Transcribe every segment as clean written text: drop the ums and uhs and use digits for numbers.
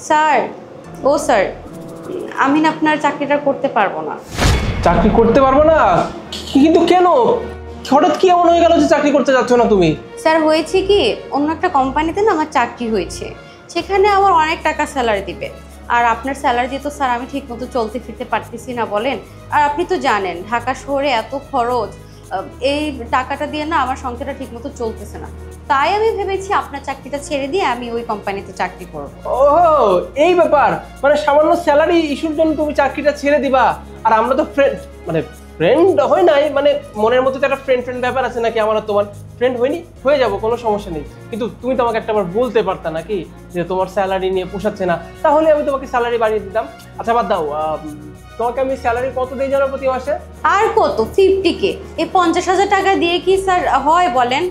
Sir, ও sir, আমি না আপনার চাকরিটা করতে পারবো না। চাকরি করতে পারবো না? কিন্তু কেন? হঠাৎ কি এমন হয়ে গেল যে চাকরি করতে যাচ্ছ না তুমি? স্যার, হয়েছে কি, অন্য একটা কোম্পানিতে না আমার চাকরি হয়েছে, সেখানে আমার অনেক টাকা স্যালারি দিবে। আর আপনার স্যালারি দিয়ে তো স্যার আমি ঠিক মতো চলতে ফিরতে পারতেছি না বলেন। আর আপনি তো জানেন ঢাকা শহরে এত খরচ, এই টাকাটা দিয়ে না আমার সংসারটা ঠিক মতো চলতেছে না। তাই আমি ভেবেছি আপনার চাকরিটা ছেড়ে দিয়ে আমি ওই কোম্পানিতে চাকরি করব। ও, এই ব্যাপার। মানে সামান্য স্যালারি ইস্যুর জন্য তুমি চাকরিটা ছেড়ে দিবা? আর আমরা তো ফ্রেন্ড, মানে ফ্রেন্ড হয় নাই, মানে মনের মধ্যে তো একটা ফ্রেন্ড ফ্রেন্ড ব্যাপার আছে নাকি? আমার আর তোমার ফ্রেন্ড হয়নি, হয়ে যাবো, কোনো সমস্যা নেই। কিন্তু তুমি তো আমাকে একটা বার বলতে পারতা নাকি যে তোমার স্যালারি নিয়ে পোষাচ্ছে না, তাহলে আমি তোমাকে স্যালারি বাড়িয়ে দিতাম। আচ্ছা বাদ দাও, তোমাকে আমি স্যালারি কত দিই জানো প্রতি মাসে? আর কত? 50K। এই 50,000 টাকা দিয়ে কি স্যার হয় বলেন?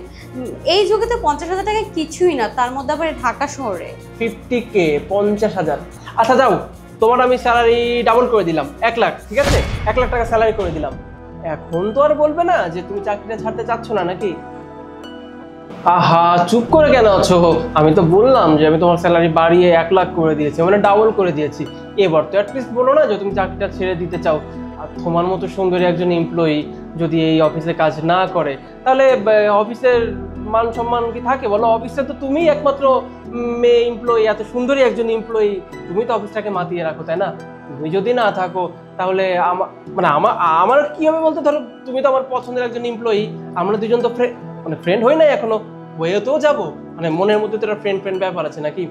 এই যুগে তো 50,000 টাকা কিছুই না, তার মধ্যে আবার ঢাকা শহরে। 50K, 50,000। আচ্ছা যাও, তোমার আমি স্যালারি ডাবল করে দিলাম, 1 লাখ, ঠিক আছে? 1 লাখ টাকা স্যালারি করে দিলাম। এখন তো আর বলবে না যে তুমি চাকরিটা ছাড়তে চাচ্ছ না নাকি? আহা, চুপ করে কেন আছো? আমি তো বললাম যে আমি তোমার স্যালারি বাড়িয়ে 1 লাখ করে দিয়েছি, মানে ডাবল করে দিয়েছি। এবার তো অ্যাটলিস্ট বলো না যে তুমি চাকরিটা ছেড়ে দিতে চাও। আর তোমার মতো সুন্দরী একজন এমপ্লয়ি যদি এই অফিসে কাজ না করে, তাহলে অফিসের মান সম্মান কি থাকে বলো? অফিসে তো তুমিই একমাত্র মেয়ে এমপ্লয়ি, এত সুন্দরী একজন এমপ্লয়ি, তুমি তো অফিসটাকে মাতিয়ে রাখো, তাই না? তুমি যদি না থাকো তাহলে আমার কি হবে বলতে? ধরো তুমি তো আমার পছন্দের একজন এমপ্লয়ি, আমরা দুজন তো ফ্রেন্ড হই নাই এখনো, হয়েও যাবো, মানে মনের মধ্যে তো একটা ফ্রেন্ড ফ্রেন্ড ব্যাপার আছে নাকি?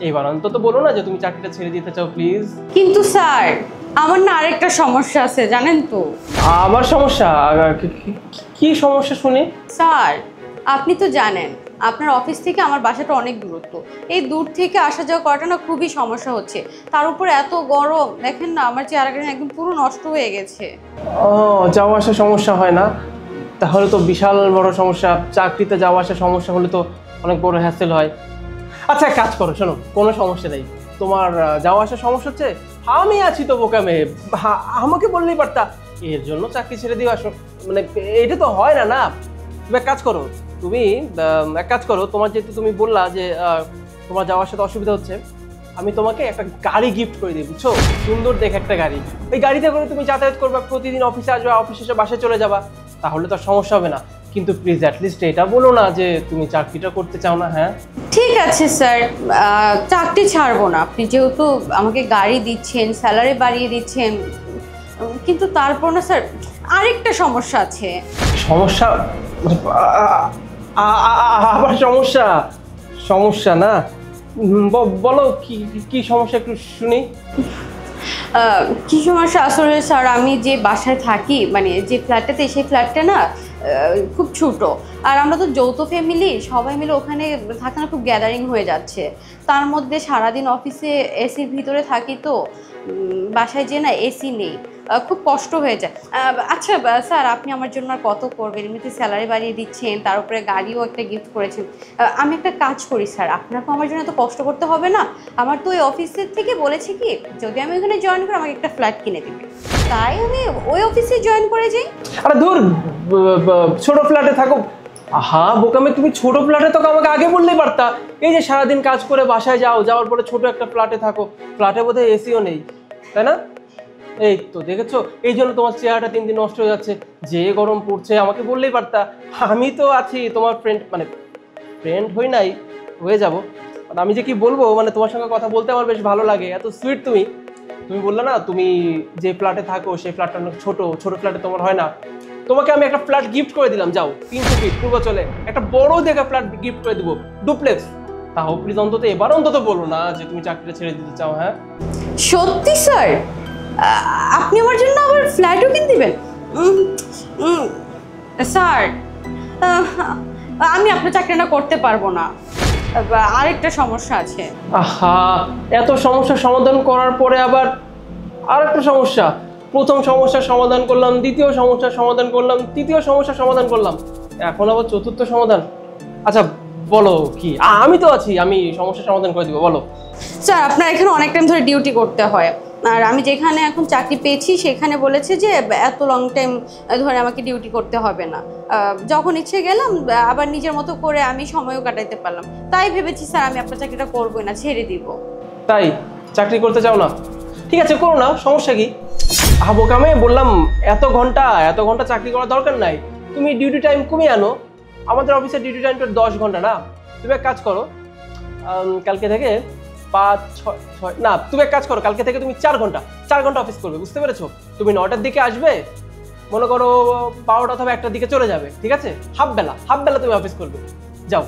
এইবার অন্তত বলো না যে তুমি চাকরিটা ছেড়ে দিতে চাও, প্লিজ। কিন্তু স্যার, আমার না আরেকটা সমস্যা আছে জানেন তো। আবার সমস্যা? কি সমস্যা শুনি? স্যার, আপনি তো জানেন আপনার অফিস থেকে আমার বাসাটা অনেক দূরত্ব। এই দূর থেকে আসা যাওয়া করাটা না খুবই সমস্যা হচ্ছে। তার উপর এত গরম, দেখেন না আমার চেহারাটা একদম পুরো নষ্ট হয়ে গেছে। ও, যাওয়া আসা সমস্যা হয় না? তাহলে তো বিশাল বড় সমস্যা। চাকরিতে যাওয়া আসা সমস্যা হলে তো অনেক বড় হ্যাসেল হয়। আচ্ছা কাজ করো, শোনো, কোনো সমস্যা নেই। তোমার যাওয়া আসা সমস্যা হচ্ছে, আমি আছি তো বোকা মেয়ে, আমাকে বললেই পারতা। এর জন্য চাকরি ছেড়ে দিয়ে আসো, মানে এটা তো হয় না। না, তুমি এক কাজ করো, তোমার যেহেতু তুমি বললা যে তোমার যাওয়ার সাথে অসুবিধা হচ্ছে, আমি তোমাকে একটা গাড়ি গিফট করে দিই, বুঝছো? সুন্দর দেখে একটা গাড়ি। ওই গাড়িতে করে তুমি যাতায়াত করবা, প্রতিদিন অফিসে আসবা, অফিসে এসে বাসায় চলে যাবা, তাহলে তো সমস্যা হবে না। কিন্তু প্লিজ অ্যাটলিস্ট এটা বলো না যে তুমি চাকরিটা করতে চাও না। হ্যাঁ ঠিক আছে স্যার, চাকরি ছাড়বো না। আপনি যেহেতু আমাকে গাড়ি দিচ্ছেন, স্যালারি বাড়িয়ে দিচ্ছেন, কিন্তু তারপর না স্যার আরেকটা সমস্যা আছে। সমস্যা? আবার সমস্যা? সমস্যা না, বলো কি সমস্যা, একটু শুনি। কি সমস্যা আসলে স্যার, আমি যে বাসায় থাকি, মানে যে ফ্ল্যাটটাতে, সেই ফ্ল্যাটটা না খুব ছোট। আর আমরা তো যৌথ ফ্যামিলি, সবাই মিলে ওখানে থাকা না খুব গ্যাদারিং হয়ে যাচ্ছে। তার মধ্যে সারাদিন অফিসে এসির ভিতরে থাকি, তো বাসায় যে না এসি নেই, খুব কষ্ট হয়ে যায়। আচ্ছা স্যার, আপনি আমার জন্য আর কত করবেন? এমনিতে স্যালারি বাড়িয়ে দিচ্ছেন, তার উপরে গাড়িও একটা গিফট করেছেন। আমি একটা কাজ করি স্যার, আপনাকে আমার জন্য এত কষ্ট করতে হবে না। আমার তো ওই অফিসের থেকে বলেছে কি, যদি আমি ওখানে জয়েন করি আমাকে একটা ফ্ল্যাট কিনে দেবে, তাই আমি ওই অফিসে জয়েন করে যাই। আরে ধুর, ছোট ফ্ল্যাটে থাকো। আহা বোকামে, তুমি ছোট ফ্ল্যাটে তো আমাকে আগে বললেই পারতা। এই যে সারাদিন কাজ করে বাসায় যাওয়ার পরে ছোট একটা ফ্ল্যাটে থাকো, ফ্ল্যাটে বোধহয় এসিও নেই, তাই না? এই তো দেখেছো, এই জন্য তোমার চেহারাটা দিন দিন নষ্ট হয়ে যাচ্ছে। যে গরম পড়ছে, আমাকে বললেই পারতা। আমি তো আছি, তোমার ফ্রেন্ড, মানে ফ্রেন্ড হই নাই, হয়ে যাবো। আমি যে কি বলবো, মানে তোমার সঙ্গে কথা বলতে আমার বেশ ভালো লাগে, এত সুইট তুমি। তুমি বললে না তুমি যে ফ্ল্যাটে থাকো সেই ফ্ল্যাটটা অনেক ছোট ফ্ল্যাটে তোমার হয় না। তোমাকে আমি একটা ফ্ল্যাট গিফট করে দিলাম, যাও 300 ফিট পূর্বাচলে একটা বড় দেখে ফ্ল্যাট গিফট করে দিব, ডুপ্লেক্স। তাও প্লিজ অন্তত এবার অন্তত বলো না যে তুমি চাকরিটা ছেড়ে দিতে চাও। হ্যাঁ সত্যি স্যার? আপনি আমার জন্য আবার ফ্ল্যাটও কিনে দিবেন? স্যার, আমি আপনার চাকরিটা করতে পারবো না, আরেকটা সমস্যা আছে। আহা, এত সমস্যার সমাধান করার পরে আবার আরেকটা সমস্যা? প্রথম সমস্যার সমাধান করলাম, দ্বিতীয় সমস্যার সমাধান করলাম, তৃতীয় সমস্যার সমাধান করলাম, এখন আবার চতুর্থ সমাধান? আচ্ছা বলো কি, আমি তো আছি, আমি সমস্যার সমাধান করে দিব, বলো। স্যার, আপনার এখানে অনেক টাইম ধরে ডিউটি করতে হয়, আর আমি যেখানে এখন চাকরি পেয়েছি সেখানে বলেছে যে এত লং টাইম ধরে আমাকে ডিউটি করতে হবে না। যখন ইচ্ছে গেলাম, আবার নিজের মতো করে আমি সময়ও কাটাইতে পারলাম। তাই ভেবেছি স্যার আমি আপনার চাকরিটা করবোই না, ছেড়ে দিব। তাই? চাকরি করতে চাও না, ঠিক আছে করো না, সমস্যা কি? বোকা মেয়ে, বললাম এত ঘন্টা চাকরি করার দরকার নাই। তুমি ডিউটি টাইম কমিয়ে আনো। আমাদের অফিসের ডিউটি টাইমটা 10 ঘন্টা না। তুমি এক কাজ করো, কালকে থেকে 5-6 না, তুমি এক কাজ করো, কালকে থেকে তুমি 4 ঘন্টা অফিস করবে, বুঝতে পেরেছো? তুমি 9টার দিকে আসবে, মনে করো 12টা অথবা 1টার দিকে চলে যাবে, ঠিক আছে? হাফ বেলা তুমি অফিস করবে। যাও,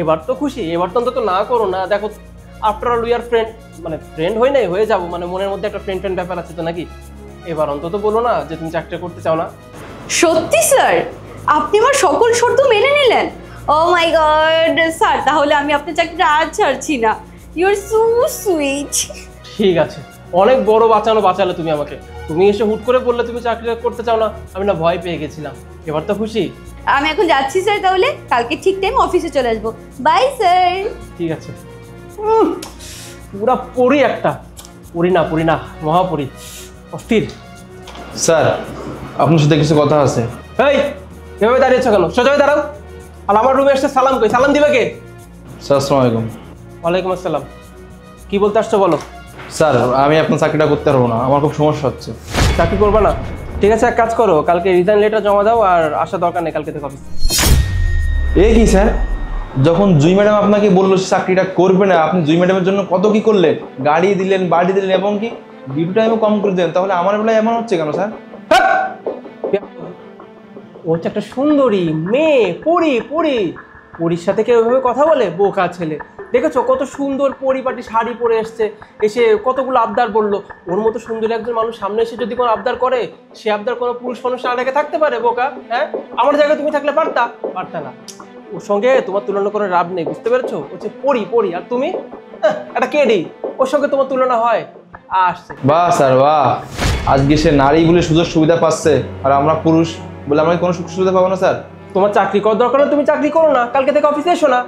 এবার তো খুশি? এবার তো অন্তত না করো না। দেখো, after all we are friend, মানে ফ্রেন্ড হয়ে নাই, হয়ে যাবো, মানে মনের মধ্যে একটা ফ্রেন্ড ব্যাপার আছে তো নাকি? এবার অন্তত বলো না যে তুমি চাকরি করতে চাও না। সত্যি স্যার, আপনি আমার সকল শর্ত মেনে নিলেন? ও মাই গড স্যার, তাহলে আমি আপনার চাকরিটা আজ ছাড়ছি না। You are so sweet. ঠিক আছে, অনেক বড় বাঁচালে তুমি আমাকে। তুমি এসে হুট করে বললে তুমি চাকরি করতে চাও না, আমি না ভয় পেয়ে গেছিলাম। এবার তো খুশি? আমি এখন যাচ্ছি স্যার, তাহলে কালকে ঠিক টাইম অফিসে চলে আসবো। Bye sir. ঠিক আছে। পুরা পরি একটা, পরি না মহাপরি, অস্থির। স্যার, আপনার সাথে কিছু কথা আছে। এই, এভাবে দাঁড়িয়েছো কেন? সোজা হয়ে দাঁড়াও। আর আমার রুমে এসে সালাম কই, সালাম দিবে কে? স্যার আসসালামু আলাইকুম। ওয়ালাইকুম আসসালাম। কি বলতে আসছো বলো? স্যার, আমি আপনার চাকরিটা করতে পারবো না, আমার খুব সমস্যা হচ্ছে। চাকরি করবে না? ঠিক আছে, এক কাজ করো, কালকে রিজাইন লেটার জমা দাও, আর আসার দরকার নেই কালকে থেকে অফিস। এ কি স্যার, যখন জুই ম্যাডাম আপনাকে বললো সে চাকরিটা করবে না, আপনি জুই ম্যাডামের জন্য কত কি করলেন, গাড়ি দিলেন, বাড়ি দিলেন, এবং কি ডিউটি টাইমও কম করে দিলেন, তাহলে আমার বেলায় এমন হচ্ছে কেন স্যার? ও হচ্ছে একটা সুন্দরী মেয়ে, পরির সাথে কেউ ওইভাবে কথা বলে? বোকা ছেলে। দেখেছো কত সুন্দর পরিপাটি শাড়ি পরে এসছে, এসে কতগুলো আবদার বললো। ওর মতো সুন্দর একজন মানুষ সামনে এসে যদি কোনো আবদার করে, সে আবদার কোনো পুরুষ মানুষ না রেখে থাকতে পারে? বোকা, হ্যাঁ? আমার জায়গায় তুমি থাকলে পারতা না। ওর সঙ্গে তোমার তুলনা করে লাভ নেই, বুঝতে পেরেছো? হচ্ছে পরি, আর তুমি একটা কেডি, ওর সঙ্গে তোমার তুলনা হয়? আসছে। বাহ স্যার বাহ, আজকে সে নারী বলে সুযোগ সুবিধা পাচ্ছে, আর আমরা পুরুষ বলে আমরা কোনো সুযোগ সুবিধা পাবো না স্যার? তোমার চাকরি করার দরকার না, তুমি চাকরি করো না, কালকে থেকে অফিসে এসো না।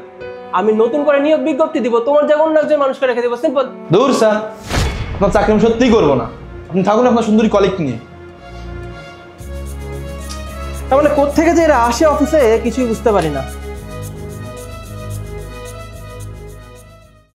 আমি নতুন করে নিয়োগ বিজ্ঞপ্তি দিব, তোমার জায়গায় অন্য একজন মানুষকে রেখে দেবো, সিম্পল। দূর স্যার, আপনার চাকরি আমি সত্যিই করবো না, আপনি থাকুন আপনার সুন্দরী কলিগ নিয়ে। তার মানে কোত্থেকে যে এরা আসে অফিসে কিছুই বুঝতে পারি না।